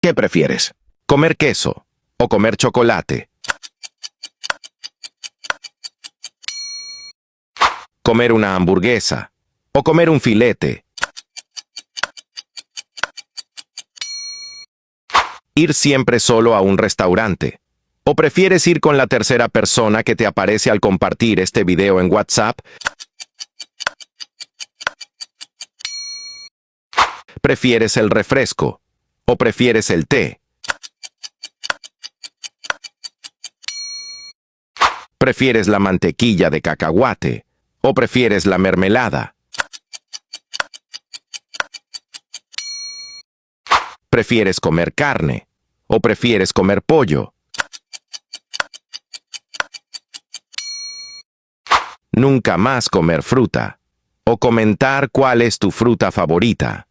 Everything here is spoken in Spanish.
¿Qué prefieres? ¿Comer queso o comer chocolate? ¿Comer una hamburguesa o comer un filete? ¿Ir siempre solo a un restaurante? ¿O prefieres ir con la tercera persona que te aparece al compartir este video en WhatsApp? ¿Prefieres el refresco o prefieres el té? ¿Prefieres la mantequilla de cacahuate o prefieres la mermelada? ¿Prefieres comer carne o prefieres comer pollo? ¿Nunca más comer fruta o comentar cuál es tu fruta favorita?